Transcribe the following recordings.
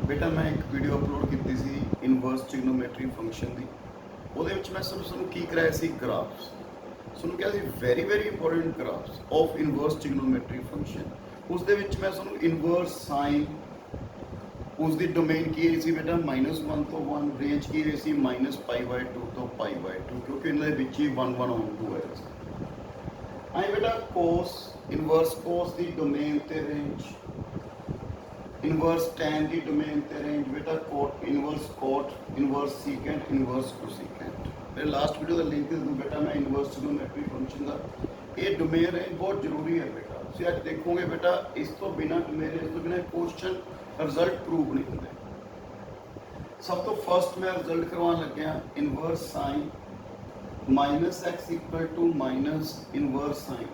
बेटा मैं एक वीडियो अपलोड की सी इनवर्स ट्रिग्नोमेट्री फंक्शन की ਉਹਦੇ ਵਿੱਚ ਮੈਂ ਤੁਹਾਨੂੰ ਕੀ ਕਰਾਇਆ ਸੀ ਗ੍ਰਾਫਸ ਤੁਹਾਨੂੰ ਕਿਹਾ ਸੀ very important graphs of inverse trigonometry function ਉਸ ਦੇ ਵਿੱਚ ਮੈਂ ਤੁਹਾਨੂੰ ਇਨਵਰਸ ਸਾਈਨ ਉਸ ਦੀ ਡੋਮੇਨ ਕੀ ਹੈ ਸੀ ਬੇਟਾ -1 ਤੋਂ 1 ਰੇਂਜ ਕੀ ਹੈ ਸੀ -π/2 ਤੋਂ π/2 ਕਿਉਂਕਿ ਇਹਨਾਂ ਦੇ ਵਿੱਚ ਹੀ 1 1 ਔਨ 2 ਹੈ ਆਈ ਬੇਟਾ ਕੋਸ ਇਨਵਰਸ ਕੋਸ ਦੀ ਡੋਮੇਨ ਤੇ ਰੇਂਜ इनवर्स tan की डोमेन ते रेंज बेटा cot inverse secant inverse cosecant मेरे लास्ट वीडियो का लिंक दे दूँ बेटा मैं इनवर्स ट्रिग्नोमेट्री फंक्शन का ये डोमेन रेंज बहुत जरूरी है बेटा तुम अज देखोगे बेटा इस तो बिना डोमेन रेंज तो बिना क्वेश्चन रिजल्ट प्रूव नहीं होंगे सब तो फर्स्ट मैं रिजल्ट करवाने लग्या inverse sine -x minus inverse sine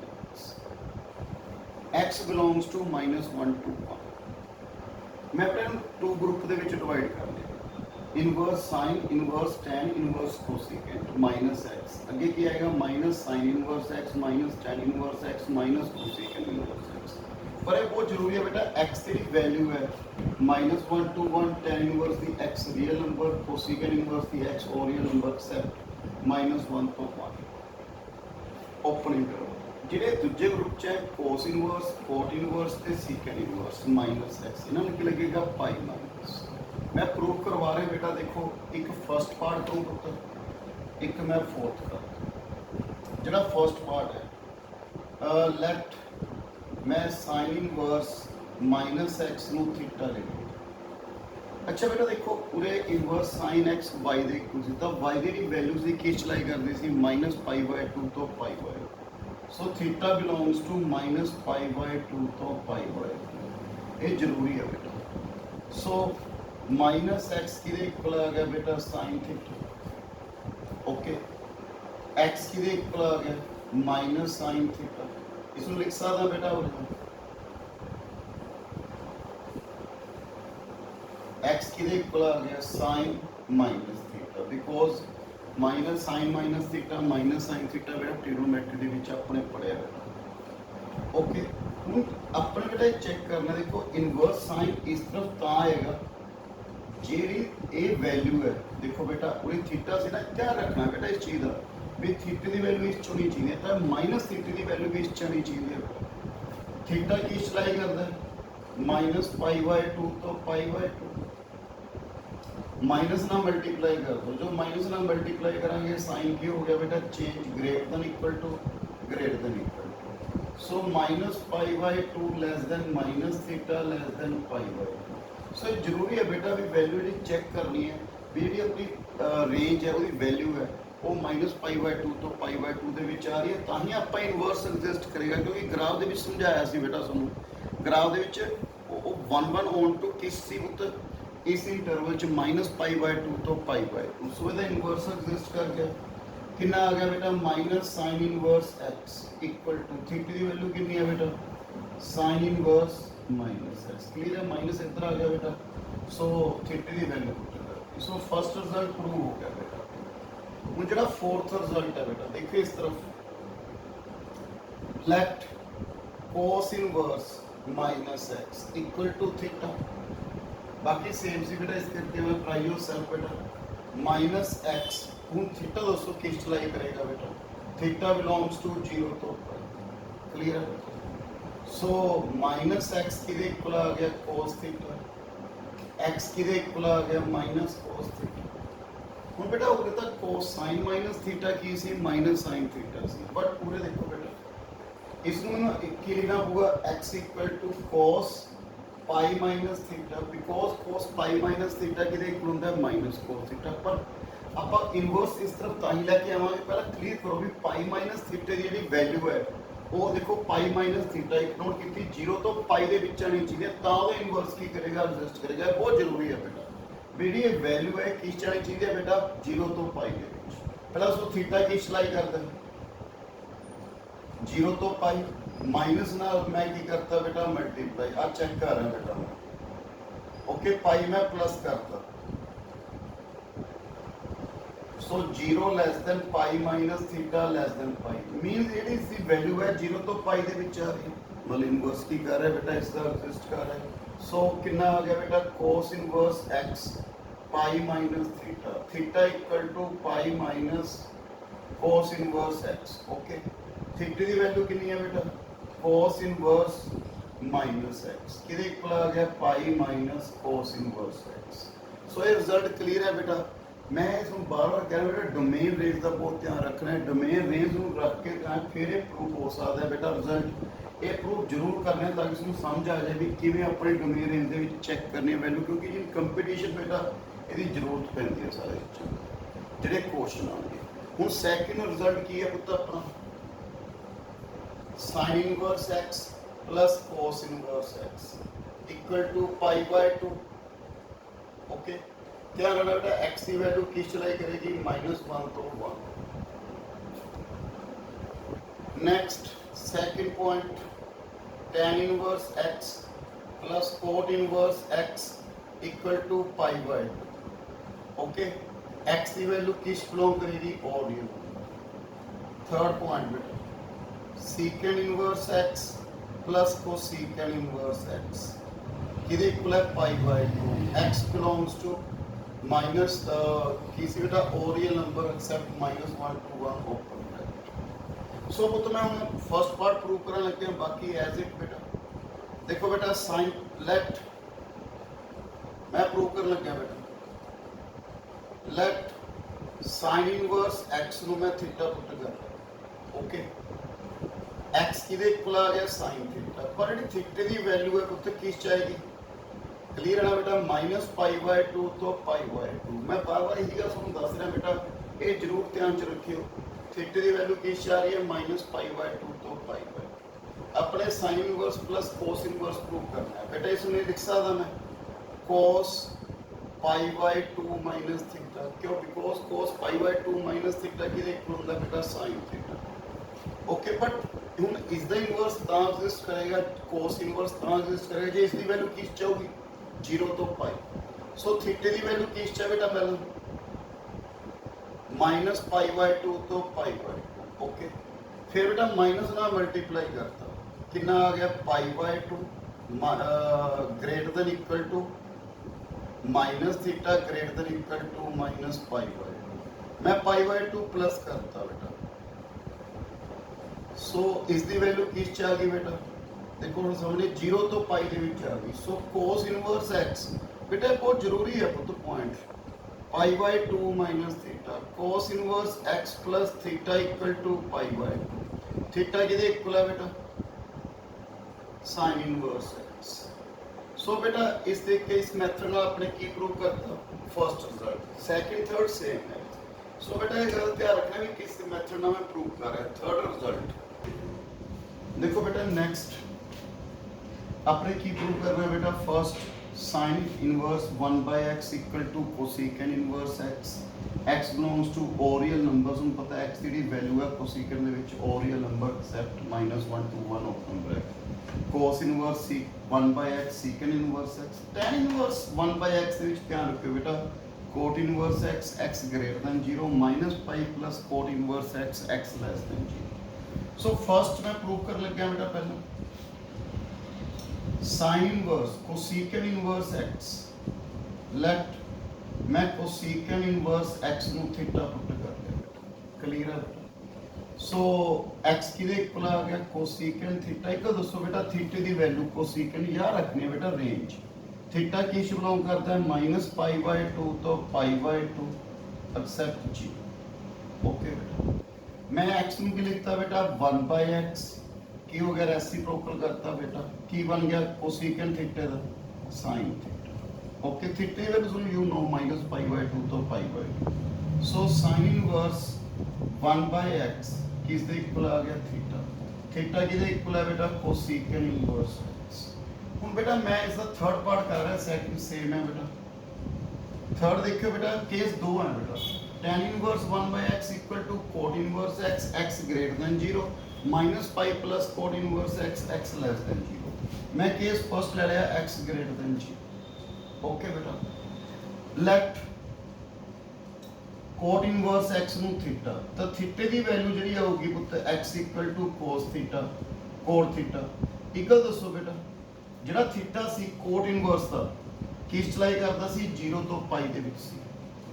x belongs to -1 to 1 मैं अपने टू ग्रुप के डिवाइड कर लिया inverse sine inverse tan inverse cosecant -x अगे की आएगा minus sign inverse x minus tan inverse x minus cosecant inverse x पर ये बहुत जरूरी है बेटा x की वैल्यू है -1 to 1 tan inverse the x real number cosecant inverse the x और real number except -1 to 1 opening करो ਜਿਹੜੇ ਦੂਜੇ ਗਰੁੱਪ 'ਚ ਹੈ ਕੋਸ ਇਨਵਰਸ ਕੋਟ ਇਨਵਰਸ ਤੇ ਸੀਕੈਂਟ ਇਨਵਰਸ -x ਇਹਨਾਂ ਨੂੰ ਕੀ ਲੱਗੇਗਾ ਪਾਈ ਮਾਈਨਸ ਮੈਂ ਪ੍ਰੂਫ ਕਰਵਾ ਰਿਹਾ ਬੇਟਾ ਦੇਖੋ ਇੱਕ ਫਸਟ ਪਾਰਟ ਤੋਂ ਪੁੱਤਰ ਇੱਕ ਮੈਂ ਫੋਰਥ ਕਰ ਜਿਹੜਾ ਫਸਟ ਪਾਰਟ ਹੈ ਲੈਟ ਮੈਂ ਸਾਈਨ ਇਨਵਰਸ -x ਨੂੰ ਥੀਟਾ ਲੈ ਲਵਾਂ ਅੱਛਾ ਬੇਟਾ ਦੇਖੋ ਪੂਰੇ ਇਨਵਰਸ ਸਾਈਨ x y ਦੇ ਇਕੁਅਲ ਸੀ ਤਾਂ y ਦੀ ਵੈਲਿਊਜ਼ ਦੀ ਕੀ ਚਲਾਈ ਕਰਦੇ ਸੀ -π/2 ਤੋਂ π/2 सो थीटा बिलोंग्स टू -π/2 तो π/2 ये जरूरी है बेटा सो -x की इक्वल आ गया बेटा साइन थीटा ओके x की इक्वल आ गया माइनस साइन थीटा इसको लिख सकता बेटा x की इक्वल आ गया sine minus theta because minus sine minus theta बेटा ट्रिग्नोमेट्री ਦੇ ਵਿੱਚ ਆਪਣੇ ਪੜਿਆ ਹੈ ਓਕੇ ਹੁਣ ਆਪਣੇ ਬੇਟਾ ਚੈੱਕ ਕਰਨਾ ਦੇਖੋ ਇਨਵਰਸ ਸਾਈਨ ਇਸ ਤਰਫ ਤਾਂ ਆਏਗਾ ਜਿਹੜੀ ਇਹ ਵੈਲਿਊ ਹੈ ਦੇਖੋ ਬੇਟਾ ਉਹਦੀ ਥੀਟਾ ਸੀ ਨਾ ਧਿਆਨ ਰੱਖਣਾ ਬੇਟਾ ਇਸ ਚੀਜ਼ ਦਾ ਵੀ ਥੀਟੇ ਦੀ ਵੈਲਿਊ ਇਸ ਚੋਂ ਨਹੀਂ ਚਾਹੀਦੀ ਤਾਂ ਮਾਈਨਸ ਥੀਟੇ ਦੀ ਵੈਲਿਊ ਵੀ ਇਸ ਚੋਂ ਨਹੀਂ ਚਾਹੀਦੀ ਹੈ ਥੀਟਾ ਕੀ ਚਲਾਈ ਕਰਦਾ -π/2 ਤੋਂ π/2 माइनस ना मल्टीप्लाई कर दो जो माइनस ना मल्टीप्लाई करेंगे साइन की हो गया बेटा change greater than equal to so -π/2 less than minus theta less than π/2 so जरूरी है बेटा भी वैल्यू जी चेक करनी है भी जी अपनी रेंज है वो वैल्यू है वो -π/2 तो π/2 ਦੇ ਵਿੱਚ ਆ ਰਹੀ ਹੈ ਤਾਂ ਹੀ ਆਪਾਂ ਇਨਵਰਸ ਐਗਜ਼ਿਸਟ ਕਰੇਗਾ ਕਿਉਂਕਿ ਗ੍ਰਾਫ ਦੇ ਵਿੱਚ ਸਮਝਾਇਆ ਸੀ ਬੇਟਾ ਤੁਹਾਨੂੰ ਗ੍ਰਾਫ ਦੇ ਵਿੱਚ ਉਹ 1 ਔਨ ਟੂ ਕਿਸ ਸੀ ਪੁੱਤ इस इंटरवल च -π/2 तो π/2 सो ਇਹਦਾ ਇਨਵਰਸ ਐਗਜ਼ਿਸਟ ਕਰ ਗਿਆ ਕਿੰਨਾ ਆ ਗਿਆ ਬੇਟਾ minus sine inverse x equal to theta ਦੀ ਵੈਲਿਊ ਕਿੰਨੀ ਹੈ ਬੇਟਾ साइन इनवर्स -x ਕਲੀਅਰ ਹੈ ਮਾਈਨਸ ਇੱਧਰ ਆ ਗਿਆ ਬੇਟਾ ਸੋ ਥੀਟਾ ਦੀ value put so first result prove ਹੋ ਗਿਆ ਬੇਟਾ ਹੁਣ ਜਿਹੜਾ ਫੋਰਥ ਰਿਜ਼ਲਟ ਹੈ ਬੇਟਾ ਦੇਖੋ ਇਸ ਤਰਫ let cos inverse -x equal to theta बाकी सेम सी बेटा इस करके मैं ट्राई योर सेल्फ बेटा -x हूँ थीटा दोस्तों किस चलाई करेगा बेटा थीटा बिलोंग्स टू 0 तो क्लियर है सो -x की इक्वल आ गया cos थीटा x की इक्वल आ गया माइनस cos थीटा हूँ बेटा उधर तक cos साइन माइनस थीटा की सी माइनस साइन थीटा सी बट पूरे देखो बेटा इसमें की लिखना होगा x equal to cos pi minus theta because cos pi minus theta की इक्वल होता है माइनस cos थीटा पर आप इनवर्स इस तरफ ताही लेके आवांगे पहला क्लियर करो भी पाई माइनस थीटा की जी वैल्यू है वो देखो पाई माइनस थीटा एक नोट की 0 तो पाई के बिच आनी चाहिए तो इनवर्स की करेगा एडजस्ट करेगा बहुत जरूरी है बेटा भी ये वैल्यू है किस आनी चाहिए बेटा 0 तो पाई के बिच पहला उसको थीटा की सिलाई कर दें 0 तो पाई माइनस ना मैं की करता बेटा मल्टीप्लाई आज चेक कर रहा बेटा मैं ओके पाई मैं प्लस करता so 0 less than pi minus theta less than pi mean ਜਿਹੜੀ ਇਸ ਦੀ ਵੈਲਿਊ ਹੈ 0 ਤੋਂ ਪਾਈ ਦੇ ਵਿੱਚ ਆ ਰਹੀ ਹੈ मतलब इनवर्स की कर रहा है बेटा इसका एग्जिस्ट कर रहा है सो कितना आ गया बेटा cos inverse x pi minus theta, theta equal to pi minus cos inverse x। Okay, theta की वैल्यू कितनी है बेटा cos इनवर्स माइनस x, किधर इक्वल आ गया pi minus cos inverse x। So ये रिजल्ट क्लियर है बेटा। मैं इसमें बार बार कह रहा बेटा डोमेन रेंज का बहुत ध्यान रखना है, डोमेन रेंज रख के फिर ये प्रूफ हो सकता है बेटा रिजल्ट। ये प्रूफ जरूर करना है ताकि उसमें समझ आ जाए भी किमें अपने डोमेन रेंज के चेक करनी है वैल्यू, क्योंकि जी कंपटीशन बेटा ਇਹਦੀ ਜ਼ਰੂਰਤ ਪੈਂਦੀ ਹੈ ਸਾਰੇ ਜਿਹੜੇ ਕੁਐਸਚਨ ਆਉਣਗੇ। ਹੁਣ ਸੈਕਿੰਡ ਰਿਜ਼ਲਟ ਕੀ ਹੈ ਪੁੱਤ ਆਪਣਾ sin inverse x plus cos inverse x equal to pi by 2। Okay, ध्यान रखना बेटा x की वैल्यू किस चलाई करेगी -1 तो 1। Next second point tan inverse x plus cot inverse x equal to pi by 2। Okay, x की वैल्यू किस बिलोंग करेगी ऑरियल। थर्ड पॉइंट बेटा secant inverse x plus cosecant inverse x किधर इक्वल है pi by 2। x belongs to minus किसी बेटा ओरियल number except -1 to 1 open bracket. So तो मैं हम फर्स्ट पार्ट प्रूव करने लगे हैं, बाकी एज इट बेटा देखो बेटा साइन लेट मैं प्रूव करने लगे बेटा लेट साइन इनवर्स x नु मैं थीटा पुट कर। ओके, x किधर इक्वल आ गया साइन थीटा, पर जी थीटे की वैल्यू है पुट किस चाहिए क्लियर है ना बेटा -π/2 तो π/2। मैं बार बार यही गल तुहानू दस रहा बेटा, ये जरूर ध्यान च रखियो थीटे की वैल्यू किस आ रही है -π/2 तो π/2। अपने sine inverse plus cos inverse prove करना है बेटा, इसमें लिख सकता मैं cos π/2 माइनस थीटा, क्यों बिकॉज cos π/2 माइनस थीटा किधर इक्वल होता है बेटा साइन थीटा। ओके, बट ਹੁਣ ਇਸ ਦਾ ਇਨਵਰਸ ਤਾਂ ਐਗਜ਼ਿਸਟ ਕਰੇਗਾ, cos ਇਨਵਰਸ ਤਾਂ ਐਗਜ਼ਿਸਟ ਕਰੇਗਾ ਜੇ ਇਸ ਦੀ ਵੈਲਿਊ ਕਿਸ ਚ ਹੋਊਗੀ 0 ਤੋਂ ਪਾਈ। ਸੋ ਥੀਟੇ ਦੀ ਵੈਲਿਊ ਕਿਸ ਚ ਹੈ ਬੇਟਾ ਪਹਿਲਾਂ -π/2 ਤੋਂ π/2। ओके, फिर बेटा माइनस ना मल्टीप्लाई करता कितना आ गया π/2 greater than equal to minus theta greater than equal to -π/2। मैं π/2 प्लस करता बेटा। सो इस दी वैल्यू किस च आ गई बेटा देखो हम समझे 0 तो पाई दे विच आ गई। सो cos इनवर्स x बेटा बहुत जरूरी है पुੱਤ point π/2 minus theta cos inverse x plus theta equal to π/2। Theta किधर इक्वल है बेटा sin इनवर्स x। सो बेटा इस देख के इस मेथड ਨਾਲ अपने की प्रूव करता first result second third same है। सो बेटा ये गल ध्यान रखना भी किस मेथड ਨਾਲ मैं प्रूव कर रहा है थर्ड रिजल्ट। देखो बेटा नेक्स्ट अपने की प्रूव कर रहे हैं बेटा first sine inverse 1/x equal to cosecant inverse x। x belongs to all real numbers ਨੂੰ ਪਤਾ x ਦੀ ਵੈਲਿਊ ਹੈ ਕੋसेकेंट ਦੇ ਵਿੱਚ all real number except -1 to 1 open bracket. cos inverse 1/x secant inverse x tan inverse 1/x ਦੇ ਵਿੱਚ ਧਿਆਨ ਰੱਖਿਓ बेटा cot inverse x x greater than 0 -π plus cot inverse x x less than 0। So first मैं prove कर लग गया बेटा पहले sine inverse cosecant inverse x let मैं कोसेकेंट इनवर्स x नु थीटा पुट कर दिया बेटा क्लियर है बेटा। सो x किधर इक्वल आ गया कोसेकेंट थीटा। एक दोस्तों बेटा थीटे की वैल्यू कोसेकेंट याद रखनी है बेटा रेंज थीटा किस बिलोंग करता है -π/2 तो π/2 एक्सेप्ट जी। ओके बेटा मैं x में लिखता बेटा 1/x की हो गया रेसिप्रोकल करता बेटा की बन गया कोसेकेंट थीटे का साइन थीटा। ओके थीटे वैल्यू यू नो -π/2 तो π/2। सो साइन इनवर्स 1/x किस दे इक्वल आ गया थीटा। थीटा किधर इक्वल है बेटा कोसेकेंट इनवर्स x। हुन बेटा मैं इसका थर्ड पार्ट कर रहा सेकंड सेम है बेटा। थर्ड देखियो बेटा केस दो है बेटा tan inverse 1/x equal to cot inverse x x greater than 0 -π plus cot inverse x x less than 0। मैं केस फर्स्ट ले लिया x ग्रेटर देन 0। ओके बेटा लेट cot इनवर्स x नु थीटा तो थीटे की वैल्यू जी आऊगी put x equal to cos theta cot theta equal दसो बेटा ਜਿਹੜਾ ਥੀਟਾ ਸੀ ਕੋਟ ਇਨਵਰਸ ਦਾ ਕੀ ਚਲਾਈ ਕਰਦਾ ਸੀ 0 ਤੋਂ ਪਾਈ ਦੇ ਵਿੱਚ ਸੀ,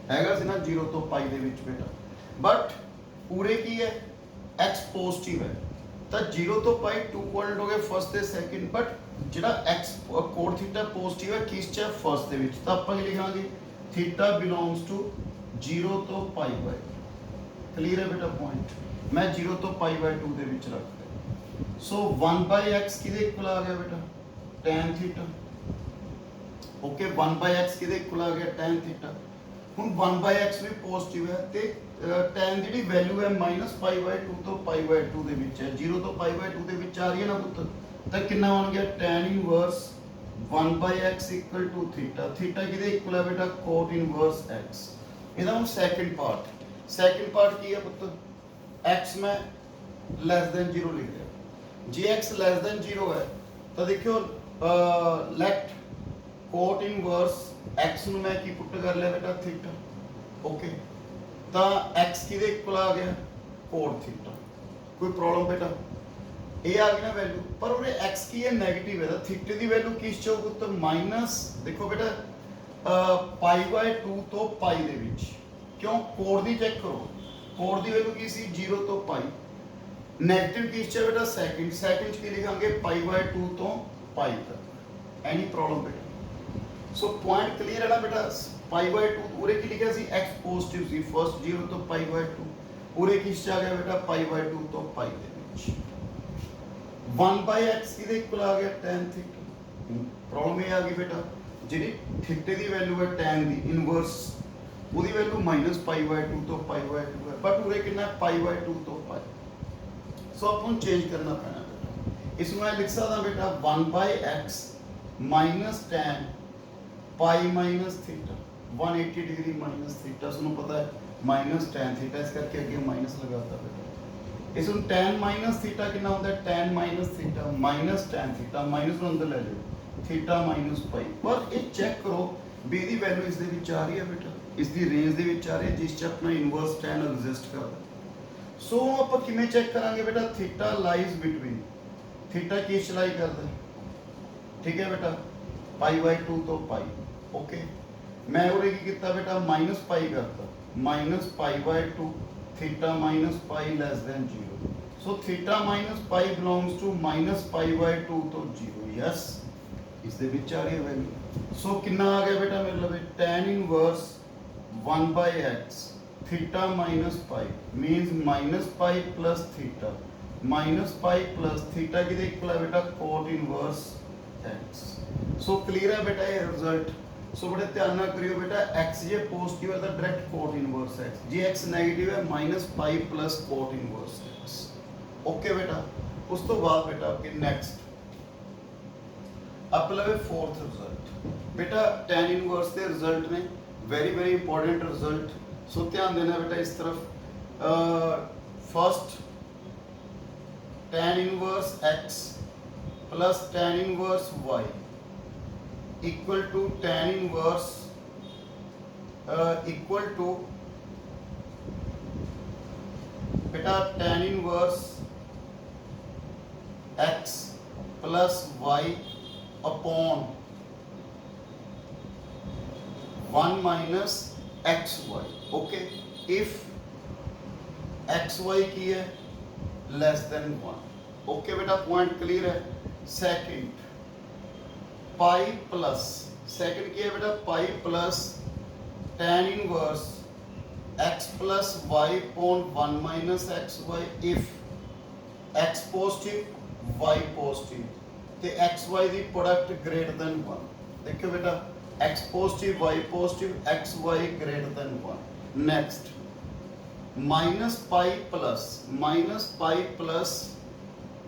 ਹੈਗਾ ਸੀ ਨਾ 0 ਤੋਂ ਪਾਈ ਦੇ ਵਿੱਚ ਬੇਟਾ। ਬਟ ਉਰੇ ਕੀ ਹੈ x ਪੋਜ਼ਿਟਿਵ ਹੈ ਤਾਂ 0 ਤੋਂ ਪਾਈ 2 ਕੁਆਡਰੈਂਟ ਹੋ ਗਏ ਫਸਟ ਤੇ ਸੈਕਿੰਡ, ਬਟ ਜਿਹੜਾ x ਕੋਟ ਥੀਟਾ ਪੋਜ਼ਿਟਿਵ ਹੈ ਕਿਸ ਚ ਹੈ ਫਸਟ ਦੇ ਵਿੱਚ, ਤਾਂ ਆਪਾਂ ਕੀ ਲਿਖਾਂਗੇ ਥੀਟਾ ਬਿਲੋਂਗਸ ਟੂ 0 ਤੋਂ ਪਾਈ ਬਾਈ। ਕਲੀਅਰ ਹੈ ਬੇਟਾ ਪੁਆਇੰਟ, ਮੈਂ 0 ਤੋਂ ਪਾਈ ਬਾਈ 2 ਦੇ ਵਿੱਚ ਰੱਖ ਦਿਆ। ਸੋ 1/x ਕਿਹਦੇ ਇਕੁਅਲ ਆ ਗਿਆ ਬੇਟਾ tan ਥੀਟਾ। ਓਕੇ 1/x ਕਿਹਦੇ ਇਕੁਅਲ ਆ ਗਿਆ tan ਥੀਟਾ। ਹੁਣ 1/x ਵੀ ਪੋਜ਼ਿਟਿਵ ਹੈ ਤੇ tan ਦੀ ਜਿਹੜੀ ਵੈਲਿਊ ਹੈ -π/2 ਤੋਂ π/2 ਦੇ ਵਿੱਚ ਹੈ, 0 ਤੋਂ π/2 ਦੇ ਵਿੱਚ ਆ ਰਹੀ ਹੈ ਨਾ ਪੁੱਤ, ਤਾਂ ਕਿੰਨਾ ਬਣ ਗਿਆ tan inverse 1/x equal to theta. Theta ਕਿਹਦੇ ਇਕੁਅਲ ਹੈ ਬੇਟਾ ਕੋਟ ਇਨਵਰਸ x। ਇਹਦਾ ਹੁਣ ਸੈਕਿੰਡ ਪਾਰਟ ਕੀ ਹੈ ਪੁੱਤ, x ਮੈਂ ਲੈਸ ਦੈਨ 0 ਲਿਖ ਰਿਹਾ। ਜੇ x ਲੈਸ ਦੈਨ 0 ਹੈ ਤਾਂ ਦੇਖਿਓ ਲੈਟ ਕੋਟ ਇਨਵਰਸ x ਨੂੰ ਮੈਂ ਕੀ ਪੁੱਟ ਕਰ ਲਿਆ ਬੇਟਾ ਥੀਟਾ। ਓਕੇ ਤਾਂ x ਕਿਹਦੇ ਇਕੁਅਲ ਆ ਗਿਆ ਕੋਟ ਥੀਟਾ। ਕੋਈ ਪ੍ਰੋਬਲਮ ਬੇਟਾ, ਇਹ ਆ ਗਈ ਨਾ ਵੈਲਿਊ, ਪਰ ਉਹਦੇ x ਕੀ ਹੈ ਨੈਗੇਟਿਵ ਹੈ ਤਾਂ ਥੀਟੇ ਦੀ ਵੈਲਿਊ ਕਿਸ ਚ ਹੋਊਗੀ ਤਾਂ ਮਾਈਨਸ, ਦੇਖੋ ਬੇਟਾ π/2 ਤੋਂ ਪਾਈ ਦੇ ਵਿੱਚ। ਕਿਉਂ ਕੋਡ ਦੀ ਚੈੱਕ ਕਰੋ, ਕੋਡ ਦੀ ਵੈਲਿਊ ਕੀ ਸੀ 0 ਤੋਂ ਪਾਈ, ਨੈਗੇਟਿਵ ਕਿਸ ਚ ਹੈ ਬੇਟਾ ਸੈਕਿੰਡ ਚ ਕੀ ਲਿਖਾਂਗੇ π/2 ਤੋਂ ਪਾਈ ਤੱਕ। ਐਨੀ ਪ੍ਰੋਬਲਮ ਬੇਟਾ, ਸੋ ਪੁਆਇੰਟ ਕਲੀਅਰ ਹੈ ਨਾ ਬੇਟਾ। π/2 ਉਰੇ ਕੀ ਲਿਖਿਆ ਸੀ x ਪੋਜ਼ਿਟਿਵ ਸੀ ਫਸਟ 0 ਤੋਂ π/2, ਉਰੇ ਕਿਸ ਚ ਆ ਗਿਆ ਬੇਟਾ π/2 ਤੋਂ ਪਾਈ ਦੇ ਵਿੱਚ। 1/x ਕਿਹਦੇ ਇਕੁਅਲ ਆ ਗਿਆ tan ਥੀਟਾ। ਪ੍ਰੋਬਲਮ ਇਹ ਆ ਗਈ ਬੇਟਾ ਜਿਹੜੀ ਥੀਟੇ ਦੀ ਵੈਲਿਊ ਹੈ tan ਦੀ ਇਨਵਰਸ ਉਹਦੀ ਵੈਲਿਊ -π/2 ਤੋਂ π/2 ਹੈ, ਬਟ ਉਰੇ ਕਿੰਨਾ π/2 ਤੋਂ ਪਾਈ। ਸੋ ਆਪਾਂ ਨੂੰ ਚੇਂਜ ਕਰਨਾ ਪੈਣਾ ਬੇਟਾ। ਇਸ ਨੂੰ ਮੈਂ ਲਿਖ ਸਕਦਾ ਬੇਟਾ 1/x tan π theta 180 degree theta, ਤੁਹਾਨੂੰ ਪਤਾ ਹੈ tan ਥੀਟਾ, ਇਸ ਕਰਕੇ ਅੱਗੇ ਮਾਈਨਸ ਲਗਾਤਾ ਬੇਟਾ। ਇਸ ਨੂੰ tan ਥੀਟਾ ਕਿੰਨਾ ਹੁੰਦਾ ਹੈ tan theta tan theta minus ਨੂੰ ਅੰਦਰ ਲੈ ਜਾਓ ਥੀਟਾ -π। ਪਰ ਇਹ ਚੈੱਕ ਕਰੋ ਵੀ ਇਹਦੀ ਵੈਲਿਊ ਇਸ ਦੇ ਵਿੱਚ ਆ ਰਹੀ ਹੈ ਬੇਟਾ, ਇਸ ਦੀ ਰੇਂਜ ਦੇ ਵਿੱਚ ਆ ਰਹੀ ਹੈ ਜਿਸ ਚ ਆਪਣਾ ਇਨਵਰਸ tan ਐਗਜ਼ਿਸਟ ਕਰਦਾ। ਸੋ ਆਪਾਂ ਕਿਵੇਂ ਚੈੱਕ ਕਰਾਂਗੇ ਬੇਟਾ ਥੀਟਾ ਲਾਈਜ਼ ਬਿਟਵੀਨ, ਥੀਟਾ ਕੀ ਚਲਾਈ ਕਰਦਾ, ਠੀਕ ਹੈ ਬੇਟਾ π/2 ਤੋਂ ਪਾਈ। ਓਕੇ ਮੈਂ ਉਰੇ ਕੀ ਕੀਤਾ ਬੇਟਾ -π ਕਰਤਾ -π/2 theta -π less than 0। So theta -π belongs to -π/2 ਤੋਂ 0। ਯੈਸ ਇਸ ਦੇ ਵਿੱਚ ਆ ਰਹੀ ਹੈ ਵੈਲਿਊ। ਸੋ ਕਿੰਨਾ ਆ ਗਿਆ ਬੇਟਾ ਮੇਰੇ ਲਵੇ tan inverse 1/x theta minus pi means -π plus theta -π plus theta किधर इक्वल है बेटा cot inverse x। So clear है बेटा ये रिजल्ट। सो बड़े ध्यान ना करियो बेटा x ये पॉजिटिव है तो डायरेक्ट cot inverse x, जे x नेगेटिव है -π plus cot inverse x। Okay बेटा उस तो बाद बेटा आपके नेक्स्ट आप लवे फोर्थ रिजल्ट बेटा tan इनवर्स के रिजल्ट ने वेरी इंपॉर्टेंट रिजल्ट। सो ध्यान देना बेटा इस तरफ first tan inverse x plus tan inverse y equal to tan inverse equal to बेटा tan inverse x plus y upon 1 minus xy। Okay if xy की है लेस देन 1। ओके बेटा point clear है। सेकंड पाई प्लस सेकंड की है बेटा pi plus tan inverse x plus y upon 1 minus xy if x positive y positive ते xy the product greater than 1। देखो बेटा x positive y positive xy greater than 1। next -π plus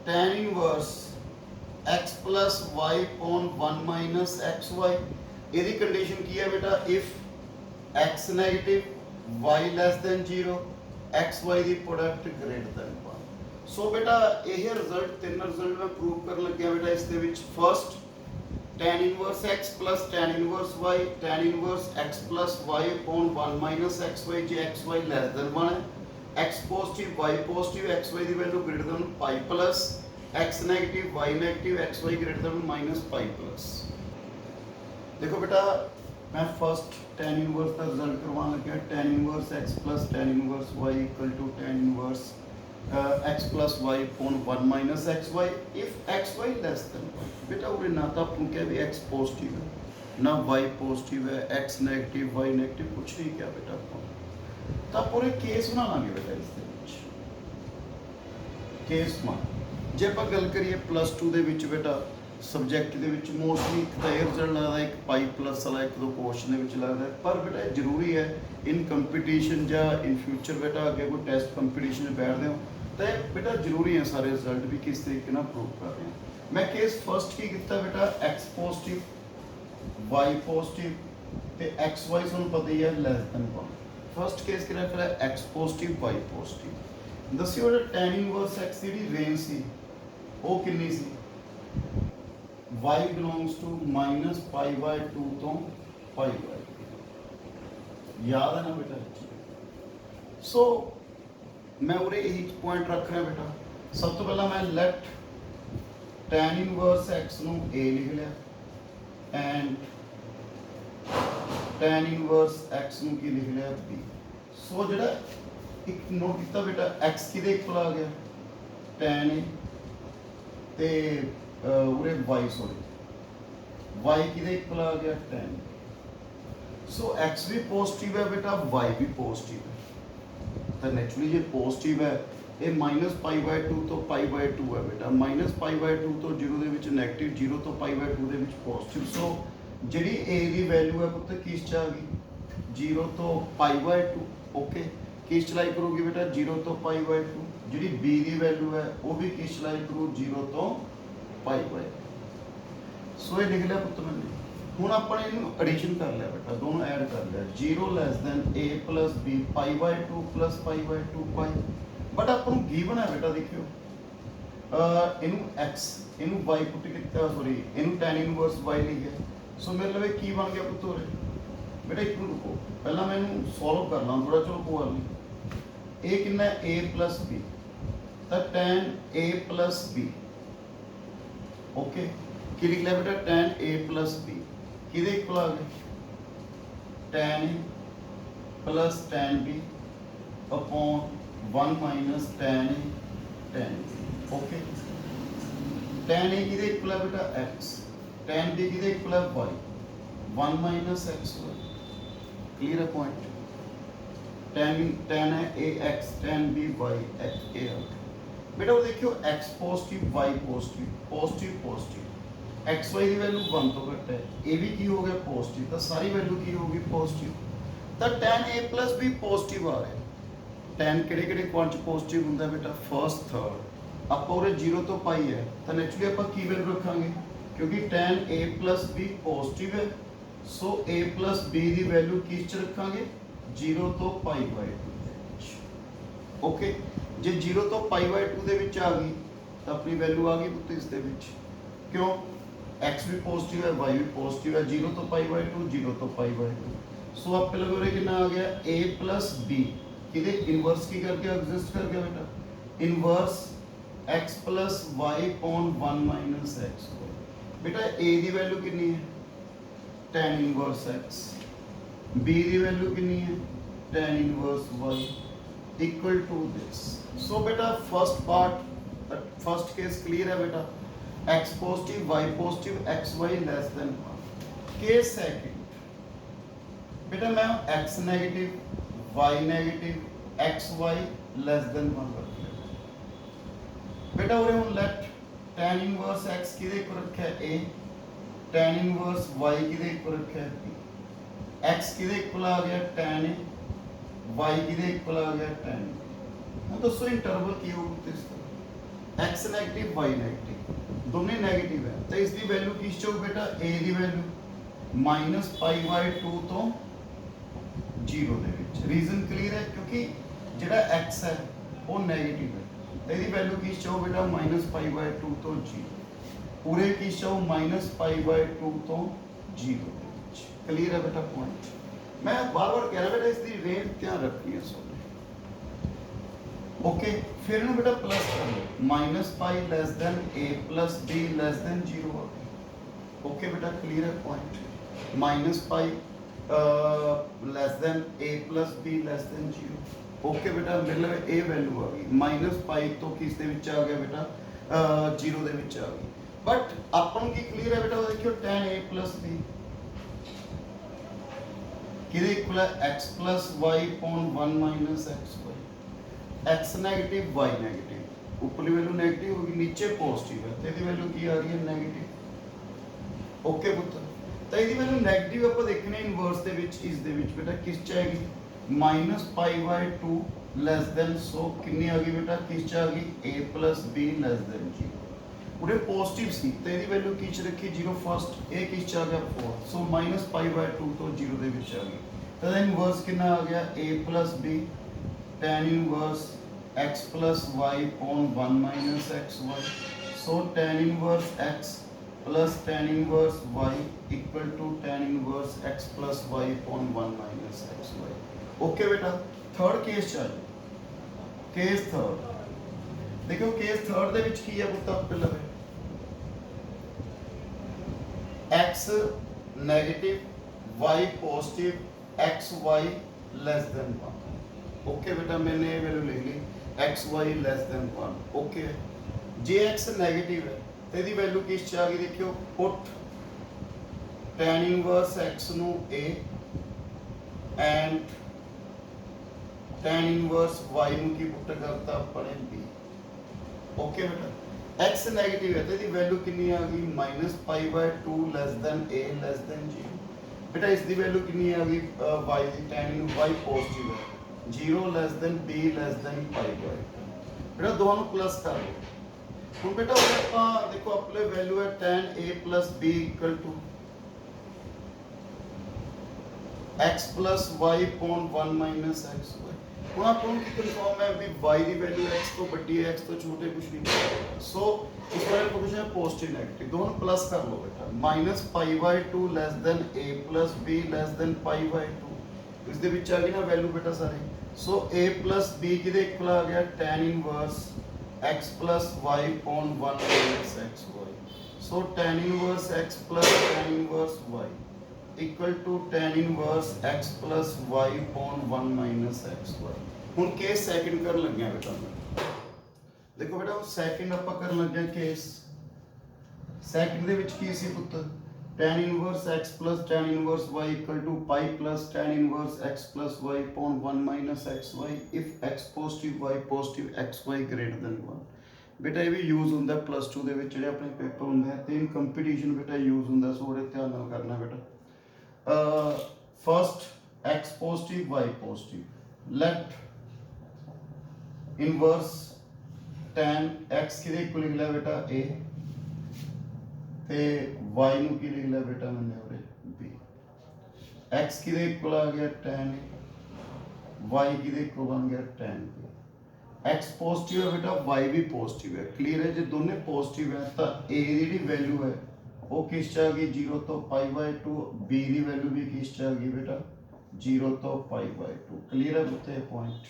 tan inverse x plus y upon 1 minus xy। ਇਹਦੀ condition ਕੀ ਹੈ ਬੇਟਾ if x negative y less than 0 xy the product greater than 1। ਸੋ ਬੇਟਾ ਇਹ result ਤਿੰਨ result ਮੈਂ prove ਕਰਨ ਲੱਗਿਆ ਬੇਟਾ ਇਸ ਦੇ ਵਿੱਚ। First tan inverse x plus tan inverse y tan inverse x plus y upon 1 minus xy ਜੇ xy less than 1 है x positive y positive xy ਦੀ value greater than π plus x negative y negative x Y greater than minus pi plus. देखो बेटा मैं first tan inverse का result करवाने लगा। tan inverse x plus tan inverse y equal to tan inverse x plus y upon 1 minus x y if x Y less than y। बेटा उरे ना तो अपन क्या भी x पॉजिटिव है ना y पॉजिटिव है, x नेगेटिव y नेगेटिव कुछ नहीं क्या बेटा अपन तो पूरे केस बना लांगे बेटा इस दे विच। केस वन जे आप गल करिए +2 ਦੇ ਵਿੱਚ बेटा सब्जैक्ट ਦੇ ਵਿੱਚ ਮੋਸਟਲੀ ਇੱਕ ਤਾਂ ਇਹ ਰਿਜ਼ਲਟ ਲੱਗਦਾ ਇੱਕ ਪਾਈ ਪਲੱਸ ਵਾਲਾ ਇੱਕ ਦੋ ਕੁਐਸਚਨ ਦੇ ਵਿੱਚ ਲੱਗਦਾ ਪਰ ਬੇਟਾ ਇਹ ਜ਼ਰੂਰੀ ਹੈ ਇਨ ਕੰਪੀਟੀਸ਼ਨ ਜਾਂ ਇਨ ਫਿਊਚਰ ਬੇਟਾ ਅੱਗੇ ਕੋਈ ਟੈਸਟ ਕੰਪੀਟੀਸ਼ਨ 'ਚ ਬੈਠਦੇ ਹੋ ਤਾਂ ਇਹ ਬੇਟਾ ਜ਼ਰੂਰੀ ਹੈ ਸਾਰੇ ਰਿਜ਼ਲਟ ਵੀ ਕਿਸ ਤਰੀਕੇ ਨਾਲ ਪ੍ਰੂਵ ਕਰ ਰਹੇ ਹਾਂ। ਮੈਂ ਕੇਸ ਫਸਟ ਕੀ ਕੀਤਾ ਬੇਟਾ x ਪੋਜ਼ਿਟਿਵ y ਪੋਜ਼ਿਟਿਵ ਤੇ x y ਤੁਹਾਨੂੰ ਪਤਾ ਹੀ ਹੈ ਲੈਸ ਦੈਨ 1। ਫਸਟ ਕੇਸ ਕਿਹੜਾ ਫਿਰ x ਪੋਜ਼ਿਟਿਵ y ਪੋਜ਼ਿਟਿਵ। ਦੱਸਿਓ ਜਿਹੜਾ tan ਇਨਵਰਸ x ਦੀ ਜਿਹੜੀ ਰੇਂਜ ਸੀ ਉਹ ਕਿੰਨੀ ਸੀ? y belongs to minus pi by 2 ਤੋਂ pi by याद है ना बेटा। सो मैं उरे यही पॉइंट रख रहा बेटा। सब तो पहला मैं लेट tan इनवर्स x ਨੂੰ a लिख लिया एंड tan इनवर्स x ਨੂੰ ਕੀ लिख लिया b। सो ਜਿਹੜਾ ਇੱਕ ਨੋਟ ਕੀਤਾ ਬੇਟਾ x ਕਿਹਦੇ ਇਕੁਅਲ ਆ ਗਿਆ tan a ਤੇ उरे y सॉरी y किधे इक्वल आ गया tan। सो x भी पॉजिटिव है बेटा y भी पॉजिटिव है तो नेचुरली ये पॉजिटिव है ये माइनस पाई बाय 2 तो पाई बाय 2 है बेटा माइनस पाई बाय 2 तो 0 ਦੇ ਵਿੱਚ 네ਗੇਟਿਵ 0 ਤੋਂ ਪਾਈ ਬਾय 2 ਦੇ ਵਿੱਚ ਪੋਜ਼ਿਟਿਵ। ਸੋ ਜਿਹੜੀ a ਦੀ ਵੈਲਿਊ ਹੈ ਪੁੱਤ ਕਿਸ ਚ ਆ ਗਈ 0 ਤੋਂ ਪਾਈ ਬਾय 2 ਓਕੇ ਕਿਸ ਚ ਲਾਈ ਕਰੂਗੀ ਬੇਟਾ 0 ਤੋਂ ਪਾਈ ਬਾय 2। ਜਿਹੜੀ b ਦੀ ਵੈਲਿਊ ਹੈ ਉਹ ਵੀ ਕਿਸ ਚ ਲਾਈ ਕਰੂ 0 ਤੋਂ पाई बाय। सो ये लिख लिया पुत्र मैंने हूँ अपन इनू एडिशन कर लिया बेटा दोनों ऐड कर लिया 0 less than a plus b pi by 2 plus pi by 2 pi but upon given है बेटा देखियो इनू x इनू y पुट कितना सॉरी इनू tan इनवर्स y लिखिया। सो मेरे लिए की बन गया पुत्र बेटा एक मिनट रुको पहला मैं इनू सॉल्व कर ला थोड़ा चलो कोई गल नहीं। a कितना a प्लस b तो tan a plus b okay की लिख लिया बेटा tan a प्लस b किधे इक्वल आ गए tan a plus tan b upon 1 minus tan a tan b okay tan a किधे इक्वल है बेटा x tan b किधे इक्वल है y 1 minus x y clear है पॉइंट। tan है a x tan b y x a बेटा वो देखियो x positive y positive positive positive x Y की वैल्यू 1 तो घट है ए भी की हो गया पॉजिटिव तो सारी वैल्यू की होगी पॉजिटिव तो tan a plus b positive आ रहा है। tan किहड़े क्वांट पॉजिटिव हुंदा बेटा फर्स्ट थर्ड आप उरे 0 तो पाई है तो नेचुरली आप की वैल्यू रखांगे क्योंकि tan a plus b positive है। सो a प्लस b की वैल्यू किस च रखांगे 0 तो पाई बाय 2 ओके जे 0 तो पाई बाय 2 ਦੇ ਵਿੱਚ ਆ ਗਈ ਤਾਂ ਆਪਣੀ ਵੈਲਿਊ ਆ ਗਈ ਪੁੱਤ ਇਸ ਦੇ ਵਿੱਚ ਕਿਉਂ x ਵੀ ਪੋਜ਼ਿਟਿਵ ਹੈ y ਵੀ ਪੋਜ਼ਿਟਿਵ ਹੈ 0 ਤੋਂ ਪਾਈ ਬਾय 2 0 ਤੋਂ ਪਾਈ बाय 2 ਸੋ ਆਪੇ ਲਗੋਰੇ ਕਿੰਨਾ ਆ ਗਿਆ a b ਕਿਹਦੇ ਇਨਵਰਸ ਕੀ ਕਰਕੇ ਐਗਜ਼ਿਸਟ ਕਰ ਗਿਆ ਬੇਟਾ ਇਨਵਰਸ x y 1 x बेटा a ਦੀ ਵੈਲਿਊ ਕਿੰਨੀ ਹੈ tan ਇਨਵਰਸ x b ਦੀ ਵੈਲਿਊ ਕਿੰਨੀ ਹੈ tan inverse y equal to this। So बेटा first part first case clear है बेटा x positive y positive x y less than 1। case second बेटा मैं x negative y negative x y less than 1 रख लिया बेटा उरे हम let tan inverse x किधे को रखा है a tan inverse y किधे को रखा है b x किधे इक्वल आ गया tan a y किधे इक्वल आ गया tan मैं दोस्तों इंटरवल की होगी इस तरह x नेगेटिव y नेगेटिव दोनों नेगेटिव है तो इसकी वैल्यू किस चो बेटा a की वैल्यू माइनस पाई बाय 2 तो 0 ਦੇ ਵਿੱਚ रीजन क्लियर है क्योंकि ਜਿਹੜਾ x है वो नेगेटिव है तो इसकी वैल्यू किस चो बेटा माइनस पाई बाय 2 तो 0 पूरे किस चो माइनस पाई बाय 2 तो 0 ਦੇ ਵਿੱਚ क्लियर है बेटा पॉइंट। मैं बार बार कह रहा बेटा इसकी रेंज ध्यान रखनी है सोने ओके, फिर ना बेटा प्लस कर लो, minus pi less than A plus B less than zero. Okay बेटा, क्लियर है point. Minus pi less than A plus B less than zero. Okay बेटा, मतलब ए वैल्यू आ गई माइनस पाई तो किस दे विच आ गया बेटा जीरो दे विच आ गई। बट अपन की क्लियर है बेटा, देखियो tan a प्लस बी किदे इक्वल है x plus y upon 1 minus xy। x negative y negative, ऊपरली वैल्यू नेगेटिव होगी, नीचे पॉजिटिव है तो इसकी वैल्यू की आ रही है नेगेटिव। ओके पुत्र, तो इसकी वैल्यू नेगेटिव ਆਪਾਂ ਦੇਖਣੇ ਇਨਵਰਸ ਦੇ ਵਿੱਚ, ਇਸ ਦੇ ਵਿੱਚ ਬੇਟਾ ਕਿਸ ਚ ਆਏਗੀ -π/2 ਲੈਸ ਦੈਨ, ਸੋ ਕਿੰਨੀ ਆ ਗਈ ਬੇਟਾ ਕਿਸ ਚ ਆ ਗਈ a + b ਲੈਸ ਦੈਨ 0। ਉਹਦੇ ਪੋਜ਼ਿਟਿਵ ਸੀ ਤੇ ਇਹਦੀ ਵੈਲਿਊ ਕੀ ਚ ਰੱਖੀ 0 ਫਸਟ, ਇਹ ਕਿਸ ਚ ਆ ਗਿਆ 4, ਸੋ -π/2 ਤੋਂ 0 ਦੇ ਵਿੱਚ ਆ ਗਈ। ਤਾਂ ਇਹਦਾ ਇਨਵਰਸ ਕਿੰਨਾ ਆ ਗਿਆ a + b tan inverse x + y upon 1 minus xy, so tan inverse x plus tan inverse y equal to tan inverse x plus y upon 1 minus xy। Okay बेटा, थर्ड केस चाहिए, case third देखो, case third ਦੇ ਵਿੱਚ ਕੀ ਹੈ ਪੁੱਤ ਆਪਣੇ ਲਵੇ x negative y positive x y less than 1। Okay बेटा, मैंने ये वैल्यू ले ली X Y less than 1। Okay, जे एक्स नेगेटिव है तो यदि वैल्यू किस च आ गई, देखियो पुट tan इनवर्स x नु a and tan inverse y नु की पुट करता अपने b। ओके बेटा, x नेगेटिव है तो यदि वैल्यू कितनी आ गई -π/2 less than a less than 0। बेटा इसकी वैल्यू कितनी आ गई y की, tan इन y पॉजिटिव है 0 less than b less than π/2। बेटा दोनों प्लस कर लो। ਹੁਣ बेटा ਆਪਾਂ देखो अपने वैल्यू है tan a + b = x + y upon 1 minus xy। ਹੁਣ ਆਪਾਂ ਨੂੰ ਕੀ ਕਨਫਰਮ ਹੈ ਵੀ y ਦੀ ਵੈਲਿਊ x ਤੋਂ ਵੱਡੀ ਹੈ, x ਤੋਂ ਛੋਟੇ ਕੁਝ ਨਹੀਂ। ਸੋ ਇਸ ਵਾਰ ਪੁੱਛਿਆ ਪੋਜ਼ਿਟਿਵ ਨੈਗੇਟਿਵ ਦੋਨੋਂ ਪਲਸ ਕਰ ਲਓ ਬੇਟਾ, -π/2 ਲੈਸ ਦੇਨ a + b ਲੈਸ ਦੇਨ π/2। ਇਸ ਦੇ ਵਿੱਚ ਆ ਗਈ ਨਾ ਵੈਲਿਊ ਬੇਟਾ ਸਾਰੇ, ਸੋ a + b ਕਿਹਦੇ ਇਕੁਅਲ ਆ ਗਿਆ tan inverse x + y upon 1 minus xy। so tan inverse x plus tan inverse y equal to tan inverse x plus y upon 1 minus xy। ਹੁਣ ਕੇਸ ਸੈਕਿੰਡ ਕਰਨ ਲੱਗਿਆ ਬੇਟਾ, ਦੇਖੋ ਬੇਟਾ ਸੈਕਿੰਡ ਆਪਾਂ ਕਰਨ ਲੱਗਿਆ ਕੇਸ ਸੈਕਿੰਡ ਦੇ ਵਿੱਚ ਕੀ ਸੀ ਪੁੱਤ, tan inverse x plus tan inverse y equal to pi plus tan inverse x plus y upon 1 minus xy if x positive y positive xy greater than 1। बेटा ये भी यूज होंगे प्लस 2 ਦੇ ਵਿੱਚ ਜਿਹੜੇ ਆਪਣੇ ਪੇਪਰ ਹੁੰਦੇ ਆ ਤੇ ਇਨ ਕੰਪੀਟੀਸ਼ਨ ਬੇਟਾ ਯੂਜ਼ ਹੁੰਦਾ, ਸੋ ਉਹਦੇ ਧਿਆਨ ਨਾਲ ਕਰਨਾ ਬੇਟਾ। First x positive y positive, let inverse tan x ਕਿਹਦੇ ਇਕੁਅਲ ਲਿਖ ਲਿਆ ਬੇਟਾ a ਤੇ y ਨੂੰ ਕੀ ਲਿਖ ਲਿਆ ਬੇਟਾ ਮੈਨੇ ਉਰੇ b। x ਕਿਹਦੇ ਇਕੁਅਲ ਆ ਗਿਆ tan a, y ਕਿਹਦੇ ਇਕੁਅਲ ਬਣ ਗਿਆ tan b। x पॉजिटिव है बेटा y भी पॉजिटिव है, क्लियर है। जो दोनों पॉजिटिव है तो a की वैल्यू है वो किस च आ गई 0 तो π/2, b की वैल्यू भी किस च आ गई बेटा 0 तो π/2। क्लियर है बच्चे पॉइंट।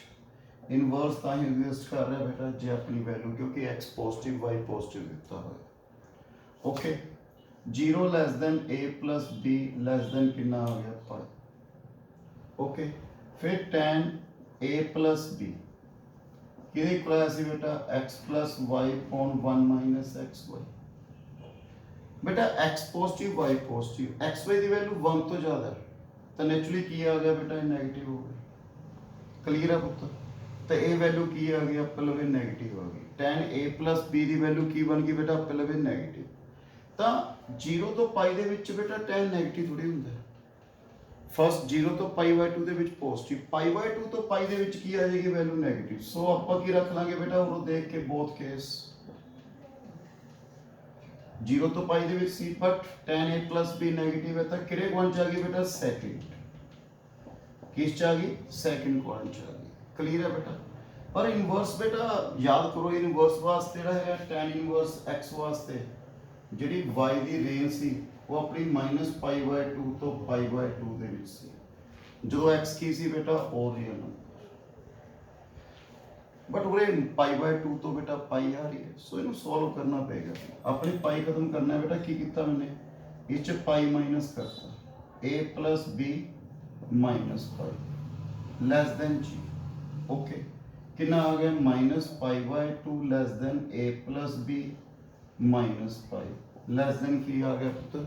इनवर्स ਤਾਂ ਹੀ ਐਗਜ਼ਿਸਟ ਕਰ ਰਿਹਾ बेटा जे अपनी वैल्यू, क्योंकि x पॉजिटिव y पॉजिटिव ਦਿੱਤਾ ਹੋਇਆ। Okay, 0 less than a plus b less then कितना आ गया π। ओके, फिर tan a plus b किधे इक्वल आया सी बेटा x plus y upon 1 minus xy। बेटा x positive y positive, xy की वैल्यू 1 तो ज़्यादा है तो नेचुरली की आ गया बेटा नेगेटिव हो गया। क्लियर है पुत्र, तो a वैल्यू की आ गई आप लवे नेगेटिव आ गई। tan a plus b की वैल्यू की बन गई बेटा आप लवे नेगेटिव। तो 0 तो पाई दे विच बेटा tan नेगेटिव थोड़ी हुंदा है। फर्स्ट 0 तो π/2 ਦੇ ਵਿੱਚ ਪੋਜ਼ਿਟਿਵ, π/2 ਤੋਂ π ਦੇ ਵਿੱਚ ਕੀ ਆ ਜਾਏਗੀ ਵੈਲਿਊ ਨੈਗੇਟਿਵ। ਸੋ ਆਪਾਂ ਕੀ ਰੱਖ ਲਾਂਗੇ ਬੇਟਾ ਉਹ ਦੇਖ ਕੇ ਬੋਥ ਕੇਸ 0 ਤੋਂ π ਦੇ ਵਿੱਚ ਸੀ but tan a plus b negative ਹੈ ਤਾਂ ਕਿਹੜੇ ਕੁਆਂਟ ਚ ਆ ਗਈ ਬੇਟਾ ਸੈਕਿੰਡ, ਕਿਸ ਚ ਆ ਗਈ ਸੈਕਿੰਡ ਕੁਆਂਟ ਚ ਆ ਗਈ। ਕਲੀਅਰ ਹੈ ਬੇਟਾ। ਪਰ ਇਨਵਰਸ ਬੇਟਾ ਯਾਦ ਕਰੋ ਇਨਵਰਸ ਵਾਸਤੇ ਜਿਹੜਾ ਹੈਗਾ tan ਇਨਵਰਸ x ਵਾਸਤੇ ਜਿਹੜੀ y ਦੀ ਰੇਂਜ ਸੀ वो अपनी -π/2 तो π/2 ਦੇ ਵਿੱਚ ਸੀ। ਜਦੋਂ x ਕੀ ਸੀ ਬੇਟਾ ਉਹ ਰੀਅਲ ਨੰਬਰ। बट उरे π/2 तो बेटा पाई आ रही है, सो इन्हें सॉल्व करना पेगा। अपनी पाई खत्म करना है बेटा, की किया मैंने इस पाई माइनस करता, a + b - pi less than जी। ओके, कितना आ गया -π/2 less than a + b - pi less than की आ गया पुत्र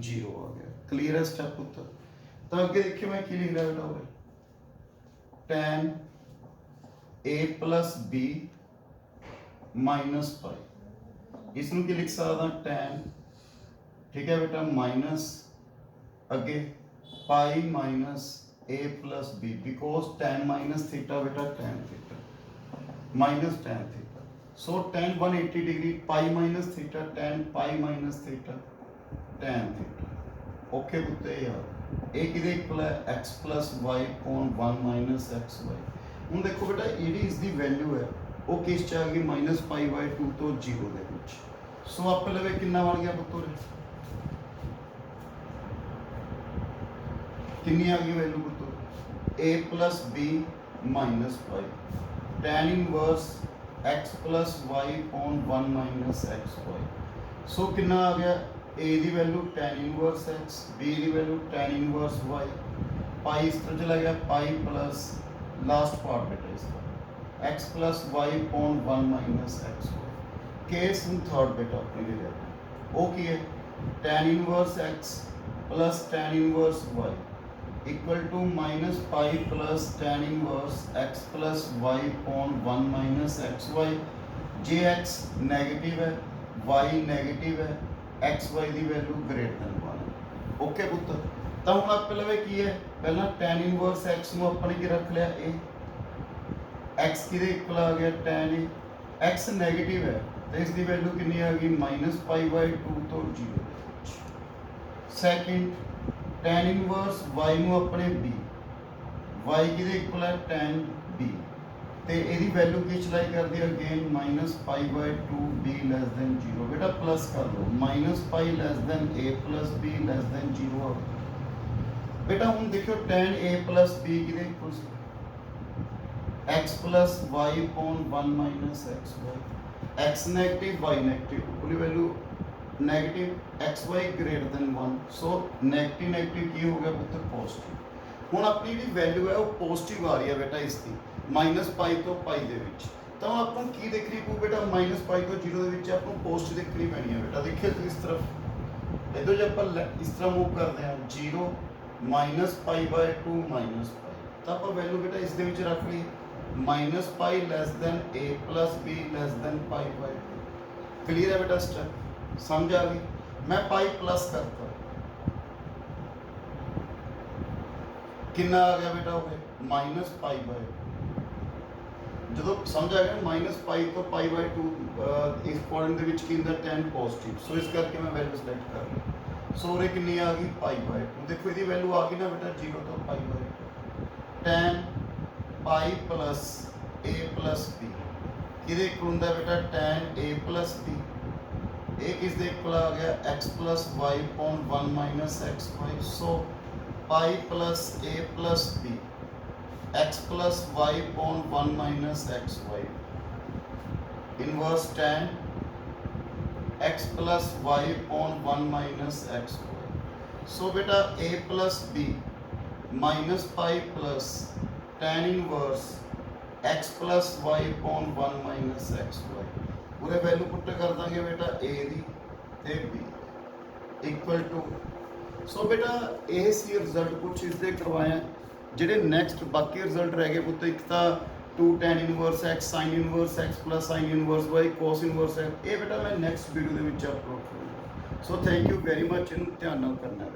0 आ गया। क्लियर है स्टेप पुत्र। तो आगे देखिए मैं की लिख रहा बेटा हो tan a + b - पाई, इसमें की लिख सकता tan, ठीक है बेटा, माइनस अगे pi minus a + b, because tan minus theta बेटा tan theta minus tan theta, so tan 180 degree pi minus theta tan pi minus theta tan theta. Okay पुत्ते यार, एक किदे इक्वल है x + y अपॉन 1 - xy। ਹੁਣ देखो बेटा ਜਿਹੜੀ ਇਸ ਦੀ ਵੈਲਿਊ ਹੈ ਉਹ ਕਿਸ ਚ ਆ ਗਈ -π/2 ਤੋਂ 0 ਦੇ ਵਿੱਚ। ਸੋ ਆਪਾਂ ਲਵੇ ਕਿੰਨਾ ਬਣ ਗਿਆ ਪੁੱਤੋ, कितनी आ गई वैल्यू पुत्रो a + b - pi tan inverse x + y upon 1 - xy। सो कितना आ गया a की value tan inverse x, b की वैल्यू tan इनवर्स y, पाई इस तरह चला गया पाई प्लस लास्ट पार्ट बेटा इसका x + y upon 1 - xy। Case third बेटा अपनी ले लेते हैं, वो की है tan inverse x plus tan inverse y equal to -π plus tan inverse x plus y upon 1 - xy। जे x नेगेटिव है y नेगेटिव है, एक्स वाई की वैल्यू ग्रेटर देन 1। ओके पुत्र, तो हम आप लवे की है पहला tan इनवर्स x ਨੂੰ ਆਪਾਂ ਨੇ ਕੀ ਰੱਖ ਲਿਆ a, x ਕਿਹਦੇ ਇਕੁਅਲ ਆ ਗਿਆ tan a, x ਨੈਗੇਟਿਵ ਹੈ ਤੇ ਇਸ ਦੀ ਵੈल्यू ਕਿੰਨੀ ਆ ਗਈ -π/2 ਤੋਂ 0। ਸੈਕਿੰਡ tan इनवर्स y ਨੂੰ ਆਪਣੇ b, y ਕਿਹਦੇ ਇਕੁਅਲ ਹੈ tan b ਤੇ ਇਹਦੀ ਵੈਲਿਊ ਕੀ ਚਲਾਈ ਕਰਦੀ ਹੈ ਅਗੇਨ -π/2 b ਲੈਸ ਦੈਨ 0। बेटा प्लस कर लो -π less than a + b less than 0 ਆ। बेटा ਹੁਣ ਦੇਖਿਓ tan a + b ਕਿਹਦੇ ਇਕੁਅਲ ਸੀ x + y upon 1 - xy। x negative y negative ਉਹਦੀ value negative x Y greater than 1, so negative negative की हो गया पुत्र पॉजिटिव। हुण अपनी जी वैल्यू है वो पॉजिटिव आ रही है बेटा इसकी -π ਤੋਂ π ਦੇ ਵਿੱਚ, ਤਾਂ ਆਪਾਂ ਨੂੰ ਕੀ ਦੇਖਣੀ ਪਊ बेटा -π ਤੋਂ 0 ਦੇ ਵਿੱਚ ਆਪਾਂ ਨੂੰ ਪੋਜ਼ਿਟਿਵ ਦੇਖਣੀ ਪੈਣੀ ਹੈ बेटा। देखिए तो इस तरफ इधर जब अपन इस तरह मूव करते हैं 0 -π/2 -π, ਤਾਂ ਆਪਾਂ वैल्यू बेटा इस ਦੇ ਵਿੱਚ ਰੱਖ ਲਈ -π less than a + b less than π/2। Clear है बेटा स्टेप, समझ आ गई। मैं पाई प्लस करता कितना आ गया बेटा हो गया -π/2। जो समझ आ गया -π ਤੋਂ π/2 इस पॉइंट ਦੇ ਵਿੱਚ ਕੀ ਹੁੰਦਾ tan पॉजिटिव, सो इस करके मैं वैल्यू सिलेक्ट कर ली। सो रे कितनी आ गई π/2। देखो इसकी वैल्यू आ गई ना बेटा 0 ਤੋਂ π/2 tan π + a + b किहदे इक्वल ਹੁੰਦਾ बेटा tan a + b। एक इस इक्वल आ गया x + y upon 1 - xy। So π + a + b x + y upon 1 - xy inverse tan x + y upon 1 - xy। So बेटा a + b -π plus tan inverse x + y upon 1 - xy। पूरे value put कर देंगे बेटा a दी ते b equal to. सो बेटा ये सी result कुछ इसके करवाए ਜਿਹੜੇ ਨੈਕਸਟ ਬਾਕੀ ਰਿਜ਼ਲਟ ਰਹਿ ਗਏ ਪੁੱਤ, ਇੱਕ ਤਾਂ 2 tan inverse x sin inverse x plus sin inverse y cos inverse x, ਇਹ ਬੇਟਾ ਮੈਂ ਨੈਕਸਟ ਵੀਡੀਓ ਦੇ ਵਿੱਚ ਅਪਲੋਡ ਕਰਾਂਗਾ। So thank you very much, ਇਹਨੂੰ ਧਿਆਨ ਨਾਲ ਕਰਨਾ ਹੈ।